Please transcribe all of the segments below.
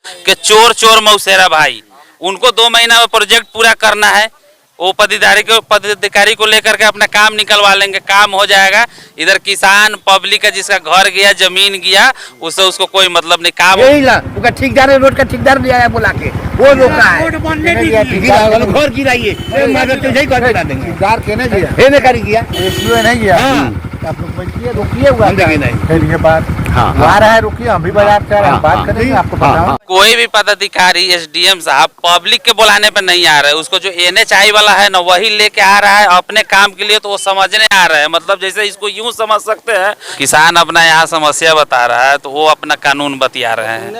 कि चोर चोर मौसेरा भाई, उनको 2 महीना में प्रोजेक्ट पूरा करना है। वो पदाधिकारी को लेकर के अपना काम निकलवा लेंगे, काम हो जाएगा। इधर किसान पब्लिक का जिसका घर गया, जमीन गया, उससे उसको कोई मतलब नहीं। काम यही ला उसका ठेकेदार, रोड का ठेकेदार ले आया बुला के, वो रोका है घर गिराइए, ठेकेदार कहने दिया नहीं गया। आप लोग बैठिए, रुकिए, फिर बात आ रहा है, रुकिए, हम भी बाजार से हम बात करेंगे, आपको बताओ। कोई भी पदाधिकारी एसडीएम साहब पब्लिक के बुलाने पे नहीं आ रहे हैं। उसको जो NHI वाला है ना, वही लेके आ रहा है अपने काम के लिए, तो वो समझने आ रहे हैं। मतलब जैसे इसको यूं समझ सकते हैं, किसान अपना यहाँ समस्या बता रहा है तो वो अपना कानून बतिया रहे हैं।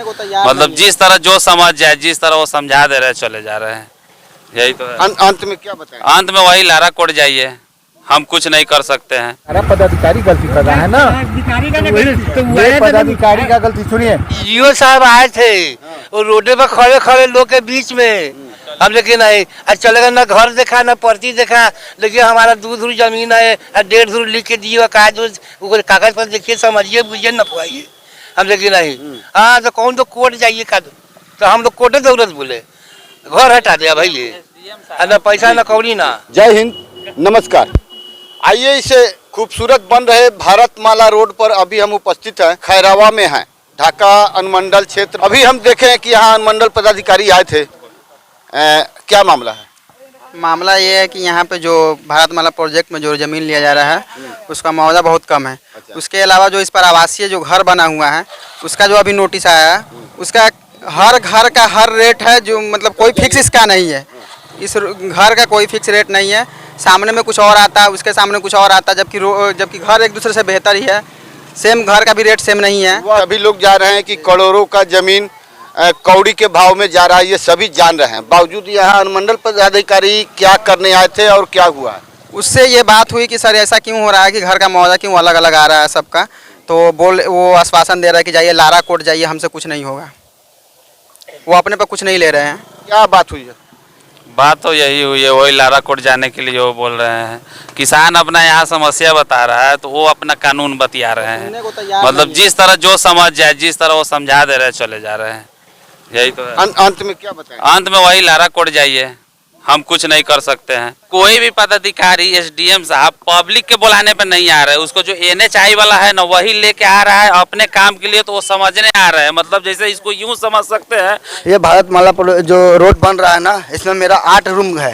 मतलब जिस तरह जो समझ जाए, जिस तरह वो समझा दे रहे, चले जा रहे हैं। यही तो है। अंत में क्या बताएं? अंत में वही लारा कोट जाइए, हम कुछ नहीं कर सकते हैं। अरे पदाधिकारी गलती कर रहा है ना, पदाधिकारी का गलती। सुनिए, जीओ साहब आए थे और रोडे पर खड़े खड़े लोग के बीच में, अब लेकिन नहीं आज चलेगा, ना घर देखा ना पर्ची देखा, लेकिन हमारा 2 धुर जमीन है, 1.5 धुर लिख के दिए, कागज पर देखिए, समझिए, बुझिए, नपवाइए, हम लेकिन नहीं। हाँ तो कौन तो कोर्ट जाइए का, तो हम लोग कोर्टे जरूरत बोले, घर हटा दिया भाई, ना पैसा ना कौड़ी ना। जय हिंद, नमस्कार। आइए, इसे खूबसूरत बन रहे भारतमाला रोड पर अभी हम उपस्थित हैं, खैरावा में हैं, ढाका अनुमंडल क्षेत्र। अभी हम देखे हैं कि यहाँ अनुमंडल पदाधिकारी आए थे। क्या मामला है? मामला ये है कि यहाँ पे जो भारतमाला प्रोजेक्ट में जो ज़मीन लिया जा रहा है, उसका मुआवजा बहुत कम है। उसके अलावा जो इस पर आवासीय जो घर बना हुआ है, उसका जो अभी नोटिस आया है, उसका हर घर का हर रेट है, जो मतलब कोई फिक्स इसका नहीं है। इस घर का कोई फिक्स रेट नहीं है। सामने में कुछ और आता है, उसके सामने कुछ और आता है, जबकि घर एक दूसरे से बेहतर ही है। सेम घर का भी रेट सेम नहीं है। अभी लोग जा रहे हैं कि करोड़ों का जमीन कौड़ी के भाव में जा रहा है, ये सभी जान रहे हैं। बावजूद यहाँ अनुमंडल पदाधिकारी क्या करने आए थे और क्या हुआ? उससे ये बात हुई कि सर ऐसा क्यों हो रहा है कि घर का मुआवजा क्यों अलग अलग आ रहा है सबका। तो वो आश्वासन दे रहा है कि जाइए लारा कोर्ट जाइए, हमसे कुछ नहीं होगा। वो अपने पर कुछ नहीं ले रहे हैं। क्या बात हुई है? बात तो यही हुई है, वही लारा कोर्ट जाने के लिए वो बोल रहे हैं। किसान अपना यहाँ समस्या बता रहा है तो वो अपना कानून बतिया रहे हैं। मतलब जिस तरह जो समझ जाए, जिस तरह वो समझा दे रहे, चले जा रहे हैं। यही तो है। अंत में क्या बताएं? अंत में वही लारा कोर्ट जाइए, हम कुछ नहीं कर सकते हैं। कोई भी पदाधिकारी एसडीएम साहब पब्लिक के बुलाने पे नहीं आ रहे हैं। उसको जो NHI वाला है ना, वही लेके आ रहा है अपने काम के लिए, तो वो समझने आ रहे हैं। मतलब जैसे इसको यूं समझ सकते हैं, ये भारतमाला जो रोड बन रहा है ना, इसमें मेरा 8 रूम है,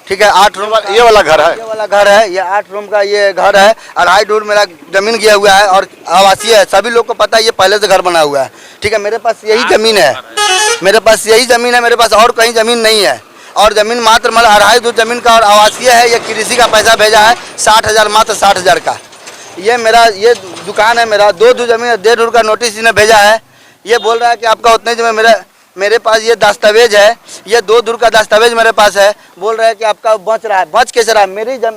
ठीक है। 8 रूम ये वाला घर है, ये वाला घर है, ये 8 रूम का ये घर है। 2.5 धुर मेरा जमीन गया हुआ है और आवासीय है। सभी लोग को पता है ये पहले से घर बना हुआ है, ठीक है। मेरे पास यही जमीन है, मेरे पास यही जमीन है, मेरे पास और कहीं जमीन नहीं है। और जमीन मात्र मतलब 2.5 धुर जमीन का और आवासीय है। ये कृषि का पैसा भेजा है 60,000, मात्र 60,000 का। ये मेरा ये दुकान है, मेरा 2 धुर जमीन 1.5 धुर का नोटिस इन्हें भेजा है। ये बोल रहा है कि आपका उतने जमीन, मेरे पास ये दस्तावेज है, ये 2 धुर का दस्तावेज मेरे पास है। बोल रहा है कि आपका बच रहा है, बच कैसे रहा है?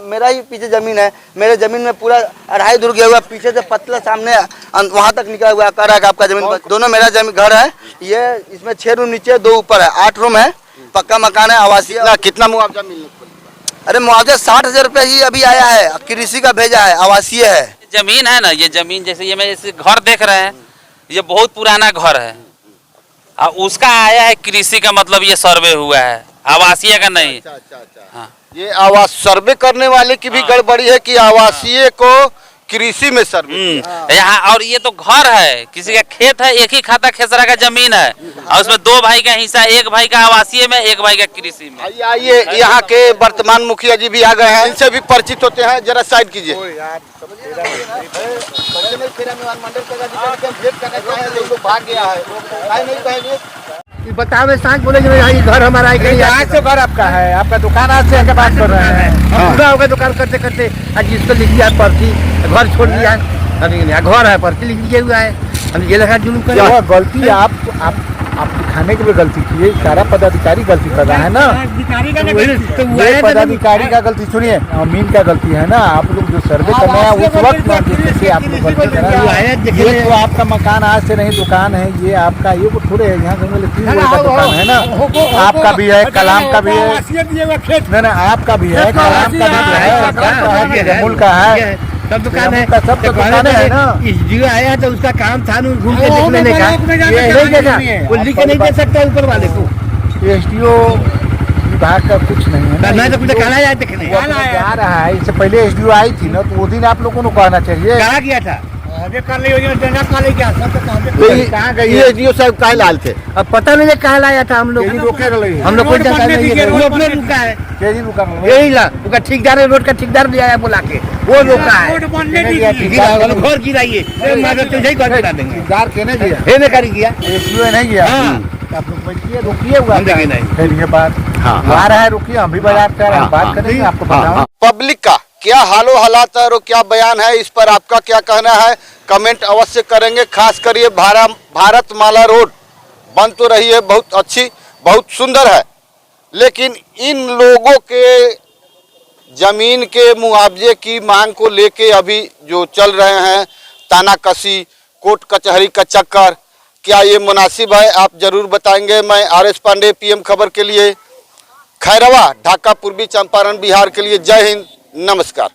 मेरा ही पीछे ज़मीन है, मेरे ज़मीन में पूरा 2.5 धुर गया हुआ, पीछे से पतला सामने वहाँ तक निकला हुआ, कह रहा है कि आपका ज़मीन दोनों मेरा घर है। ये इसमें 6 रूम नीचे 2 ऊपर है, 8 रूम है, पक्का मकान है, आवासीय। कितना मुआवजा मिलने? अरे मुआवजा 60,000 रुपये ही अभी आया है, कृषि का भेजा है, आवासीय है। जमीन है ना, ये जमीन जैसे ये मैं जैसे घर देख रहे हैं, ये बहुत पुराना घर है। उसका आया है कृषि का, मतलब ये सर्वे हुआ है, आवासीय का नहीं। हाँ। ये आवास सर्वे करने वाले की भी गड़बड़ी है कि आवासीय को कृषि में सर्वे यहाँ। और ये तो घर है, किसी का खेत है, एक ही खाता खेसरा का जमीन है, और उसमें 2 भाई का हिस्सा, 1 भाई का आवासीय में, 1 भाई का कृषि में। आइए, यहाँ के वर्तमान मुखिया जी भी आ गए हैं, इनसे भी परिचित होते हैं। जरा साइड कीजिए। बतावे सांझ बोले घर हमारा है, आज से घर आपका है, आपका दुकान आज से आके बात कर रहे हैं। पूरा होगा दुकान करते करते, आज जिसको लिख दिया पर्ची, घर छोड़ दिया, घर है, पर्ची लिख दिया हुआ है, हम ये लगा जुलूम कर। गलती आप दिखाने के लिए गलती की है, सारा पदाधिकारी गलती कर रहा है ना, ये पदाधिकारी का गलती। सुनिए, अमीन का गलती है ना, आप लोग जो सर्वे करने हैं उस वक्त जैसे आप लोग गलती कर रहे हैं। ये तो आपका मकान आज से नहीं, दुकान है ये आपका, ये वो थोड़े है, यहाँ का दुकान है ना, आपका भी है, कलाम का भी है, नहीं आपका भी है, कलाम का भी है, अमूल का है, सब दुकान है, सब तो दुकान है ना। जियो आया तो उसका काम था ना घूम के देख लेने का, ये नहीं देखा, वो लिख के नहीं दे सकता ऊपर वाले को। एसडीओ विभाग का कुछ नहीं है ना तो कुछ कहना है देखने, वो अपना जा रहा है। इससे पहले एसडीओ आई थी ना, तो वो दिन आप लोगों को कहना चाहिए। कहा गया था कहाँ गई ये एसडीओ साहब काहे लाल थे? अब पता नहीं कहा लाया था हम लोग, रोके रही है। हम लोग कोई जानकारी नहीं है, वो अपने रुका है, तेजी रुका नहीं। यही ला उसका ठेकेदार है, रोड का ठेकेदार ले आया बुला के, वो रोका है, घर गिराइए गिरा देंगे, ठेकेदार कहने दिया, हे ने करी किया, एसडीओ नहीं गया। हाँ। आप लोग बैठिए, रुकिए हुआ हम देंगे नहीं। फिर ये बात आ रहा है, रुकिए, हम भी बाजार कर बात करेंगे, आपको बताओ। पब्लिक का क्या हालो हालात है और क्या बयान है, इस पर आपका क्या कहना है, कमेंट अवश्य करेंगे। खास कर ये भारतमाला रोड बन तो रही है, बहुत अच्छी, बहुत सुंदर है, लेकिन इन लोगों के जमीन के मुआवजे की मांग को लेके अभी जो चल रहे हैं तानाकसी, कोर्ट कचहरी का चक्कर, क्या ये मुनासिब है, आप जरूर बताएंगे। मैं आर.एस. पांडे, पीएम खबर के लिए, खैरवा, ढाका, पूर्वी चंपारण, बिहार के लिए। जय हिंद, नमस्कार।